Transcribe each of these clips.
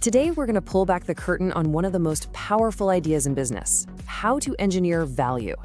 Today, we're going to pull back the curtain on one of the most powerful ideas in business: how to engineer value.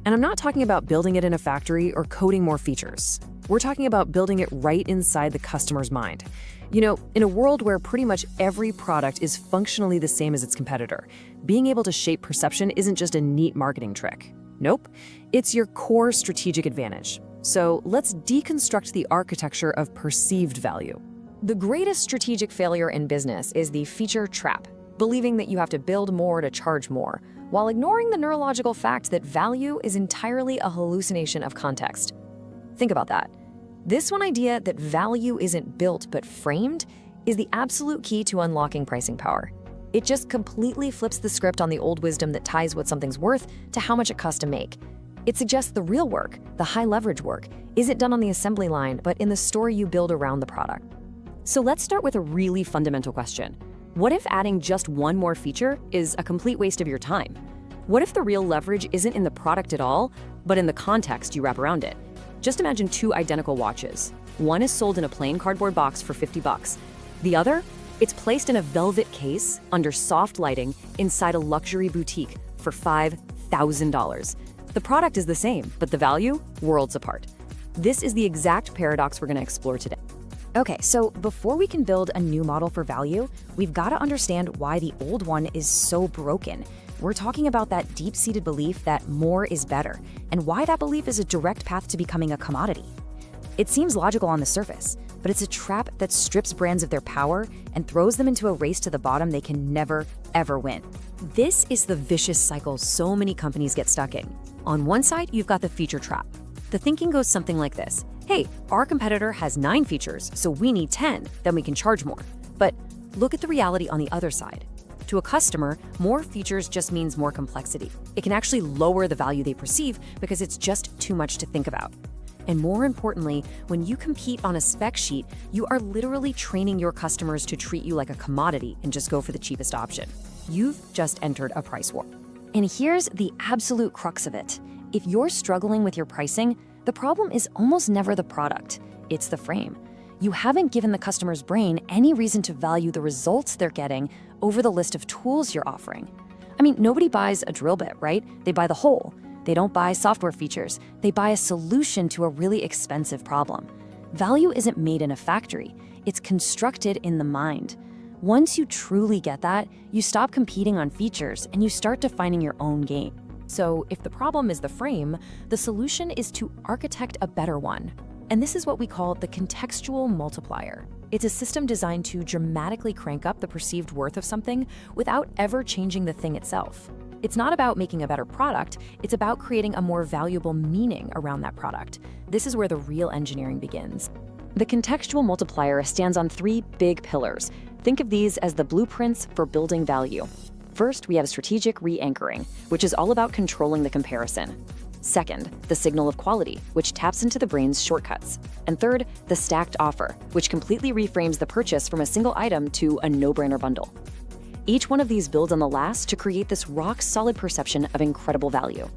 And I'm not talking about building it in a factory or coding more features. We're talking about building it right inside the customer's mind. You know, in a world where pretty much every product is functionally the same as its competitor, being able to shape perception isn't just a neat marketing trick. Nope, it's your core strategic advantage. So let's deconstruct the architecture of perceived value. The greatest strategic failure in business is the feature trap, believing that you have to build more to charge more, while ignoring the neurological fact that value is entirely a hallucination of context. Think about that. This one idea that value isn't built but framed is the absolute key to unlocking pricing power. It just completely flips the script on the old wisdom that ties what something's worth to how much it costs to make. It suggests the real work, the high leverage work, isn't done on the assembly line, but in the story you build around the product. So let's start with a really fundamental question. What if adding just one more feature is a complete waste of your time? What if the real leverage isn't in the product at all, but in the context you wrap around it? Just imagine two identical watches. One is sold in a plain cardboard box for $50. The other, it's placed in a velvet case under soft lighting inside a luxury boutique for $5,000. The product is the same, but the value, worlds apart. This is the exact paradox we're going to explore today. Okay, so before we can build a new model for value, we've got to understand why the old one is so broken. We're talking about that deep-seated belief that more is better, and why that belief is a direct path to becoming a commodity. It seems logical on the surface, but it's a trap that strips brands of their power and throws them into a race to the bottom they can never, ever win. This is the vicious cycle so many companies get stuck in. On one side, you've got the feature trap. The thinking goes something like this. Hey, our competitor has 9 features, so we need 10, then we can charge more. But look at the reality on the other side. To a customer, more features just means more complexity. It can actually lower the value they perceive because it's just too much to think about. And more importantly, when you compete on a spec sheet, you are literally training your customers to treat you like a commodity and just go for the cheapest option. You've just entered a price war. And here's the absolute crux of it. If you're struggling with your pricing, the problem is almost never the product, it's the frame. You haven't given the customer's brain any reason to value the results they're getting over the list of tools you're offering. I mean, nobody buys a drill bit, right? They buy the whole. They don't buy software features. They buy a solution to a really expensive problem. Value isn't made in a factory. It's constructed in the mind. Once you truly get that, you stop competing on features and you start defining your own game. So if the problem is the frame, the solution is to architect a better one. And this is what we call the Contextual Multiplier. It's a system designed to dramatically crank up the perceived worth of something without ever changing the thing itself. It's not about making a better product, it's about creating a more valuable meaning around that product. This is where the real engineering begins. The Contextual Multiplier stands on 3 big pillars. Think of these as the blueprints for building value. First, we have strategic re-anchoring, which is all about controlling the comparison. Second, the signal of quality, which taps into the brain's shortcuts. And third, the stacked offer, which completely reframes the purchase from a single item to a no-brainer bundle. Each one of these builds on the last to create this rock-solid perception of incredible value.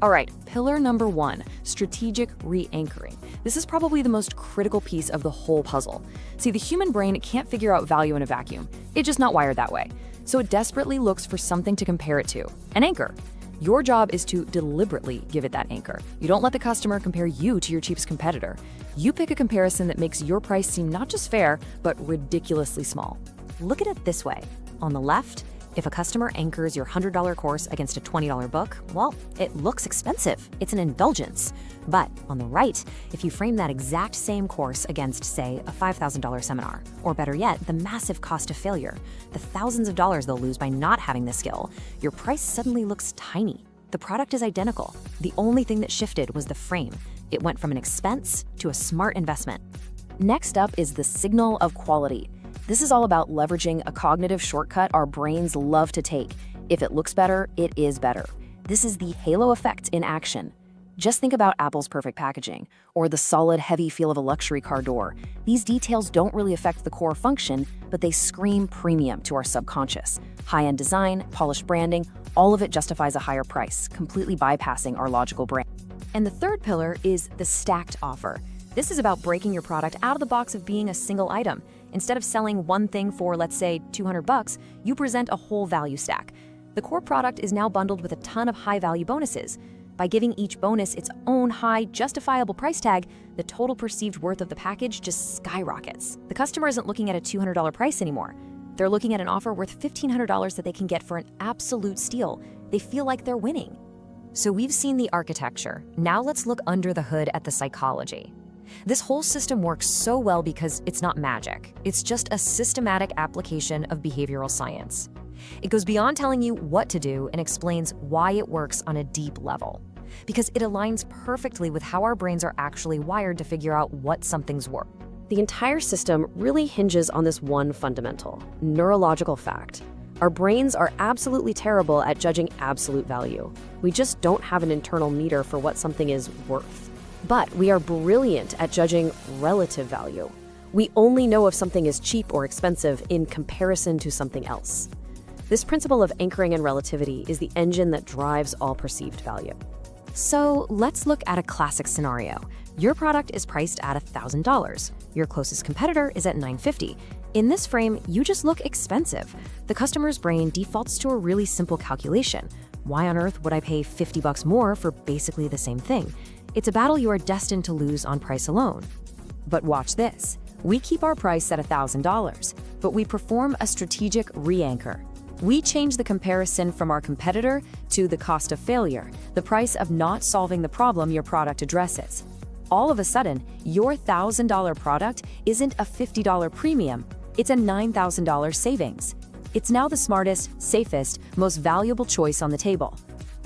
All right, pillar number 1, strategic re-anchoring. This is probably the most critical piece of the whole puzzle. See, the human brain can't figure out value in a vacuum. It's just not wired that way. So it desperately looks for something to compare it to, an anchor. Your job is to deliberately give it that anchor. You don't let the customer compare you to your cheapest competitor. You pick a comparison that makes your price seem not just fair, but ridiculously small. Look at it this way. On the left, if a customer anchors your $100 course against a $20 book, well, it looks expensive. It's an indulgence. But on the right, if you frame that exact same course against, say, a $5,000 seminar, or better yet, the massive cost of failure, the thousands of dollars they'll lose by not having the skill, your price suddenly looks tiny. The product is identical. The only thing that shifted was the frame. It went from an expense to a smart investment. Next up is the signal of quality. This is all about leveraging a cognitive shortcut our brains love to take. If it looks better, it is better. This is the halo effect in action. Just think about Apple's perfect packaging, or the solid, heavy feel of a luxury car door. These details don't really affect the core function, but they scream premium to our subconscious. High-end design, polished branding, all of it justifies a higher price, completely bypassing our logical brain. And the third pillar is the stacked offer. This is about breaking your product out of the box of being a single item. Instead of selling one thing for, let's say, $200, you present a whole value stack. The core product is now bundled with a ton of high-value bonuses. By giving each bonus its own high, justifiable price tag, the total perceived worth of the package just skyrockets. The customer isn't looking at a $200 price anymore. They're looking at an offer worth $1,500 that they can get for an absolute steal. They feel like they're winning. So we've seen the architecture. Now let's look under the hood at the psychology. This whole system works so well because it's not magic. It's just a systematic application of behavioral science. It goes beyond telling you what to do and explains why it works on a deep level. Because it aligns perfectly with how our brains are actually wired to figure out what something's worth. The entire system really hinges on this one fundamental, neurological fact. Our brains are absolutely terrible at judging absolute value. We just don't have an internal meter for what something is worth. But we are brilliant at judging relative value. We only know if something is cheap or expensive in comparison to something else. This principle of anchoring and relativity is the engine that drives all perceived value. So let's look at a classic scenario. Your product is priced at $1,000. Your closest competitor is at $950. In this frame, you just look expensive. The customer's brain defaults to a really simple calculation. Why on earth would I pay $50 more for basically the same thing? It's a battle you are destined to lose on price alone. But watch this. We keep our price at $1,000, but we perform a strategic re-anchor. We change the comparison from our competitor to the cost of failure, the price of not solving the problem your product addresses. All of a sudden, your $1,000 product isn't a $50 premium, it's a $9,000 savings. It's now the smartest, safest, most valuable choice on the table.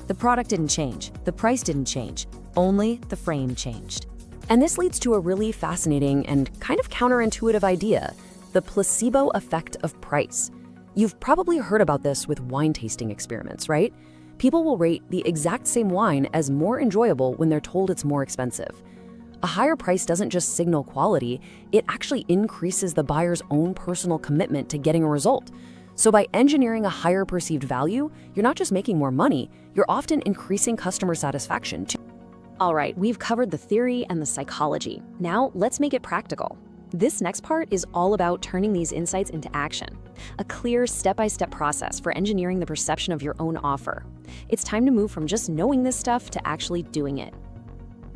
The product didn't change, the price didn't change, only the frame changed. And this leads to a really fascinating and kind of counterintuitive idea, the placebo effect of price. You've probably heard about this with wine tasting experiments, right? People will rate the exact same wine as more enjoyable when they're told it's more expensive. A higher price doesn't just signal quality, it actually increases the buyer's own personal commitment to getting a result. So by engineering a higher perceived value, you're not just making more money, you're often increasing customer satisfaction too. All right, we've covered the theory and the psychology. Now let's make it practical. This next part is all about turning these insights into action. A clear step-by-step process for engineering the perception of your own offer. It's time to move from just knowing this stuff to actually doing it.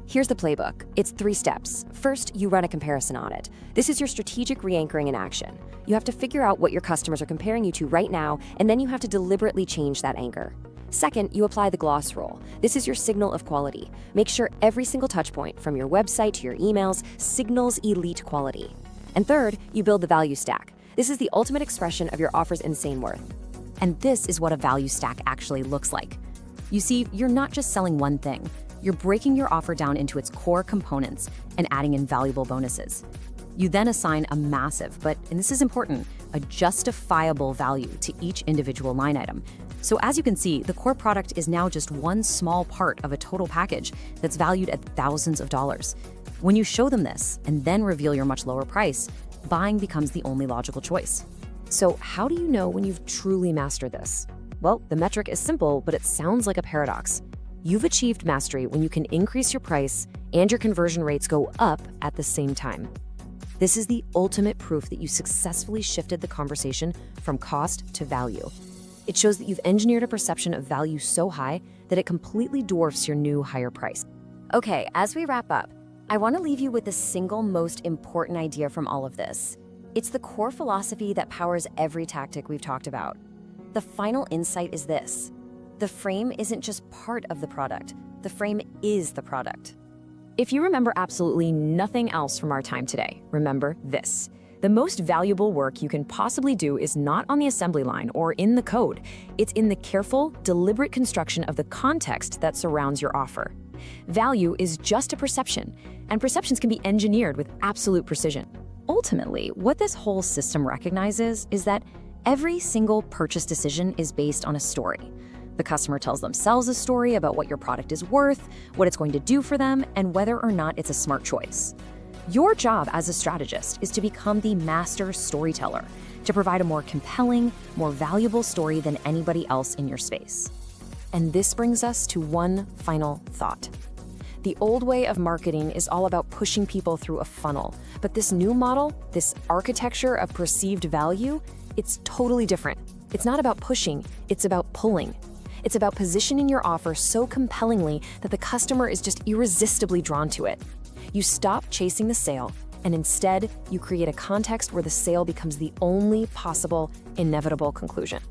Here's the playbook. It's 3 steps. First, you run a comparison audit. This is your strategic re-anchoring in action. You have to figure out what your customers are comparing you to right now, and then you have to deliberately change that anchor. Second, you apply the gloss rule. This is your signal of quality. Make sure every single touch point, from your website to your emails, signals elite quality. And third, you build the value stack. This is the ultimate expression of your offer's insane worth. And this is what a value stack actually looks like. You see, you're not just selling one thing. You're breaking your offer down into its core components and adding in valuable bonuses. You then assign a massive, but, and this is important, a justifiable value to each individual line item. So as you can see, the core product is now just one small part of a total package that's valued at thousands of dollars. When you show them this and then reveal your much lower price, buying becomes the only logical choice. So how do you know when you've truly mastered this? Well, the metric is simple, but it sounds like a paradox. You've achieved mastery when you can increase your price and your conversion rates go up at the same time. This is the ultimate proof that you successfully shifted the conversation from cost to value. It shows that you've engineered a perception of value so high that it completely dwarfs your new higher price. Okay, as we wrap up, I want to leave you with the single most important idea from all of this. It's the core philosophy that powers every tactic we've talked about. The final insight is this: the frame isn't just part of the product, the frame is the product. If you remember absolutely nothing else from our time today, remember this: the most valuable work you can possibly do is not on the assembly line or in the code. It's in the careful, deliberate construction of the context that surrounds your offer. Value is just a perception, and perceptions can be engineered with absolute precision. Ultimately, what this whole system recognizes is that every single purchase decision is based on a story. The customer tells themselves a story about what your product is worth, what it's going to do for them, and whether or not it's a smart choice. Your job as a strategist is to become the master storyteller, to provide a more compelling, more valuable story than anybody else in your space. And this brings us to one final thought. The old way of marketing is all about pushing people through a funnel. But this new model, this architecture of perceived value, it's totally different. It's not about pushing, it's about pulling. It's about positioning your offer so compellingly that the customer is just irresistibly drawn to it. You stop chasing the sale, and instead, you create a context where the sale becomes the only possible, inevitable conclusion.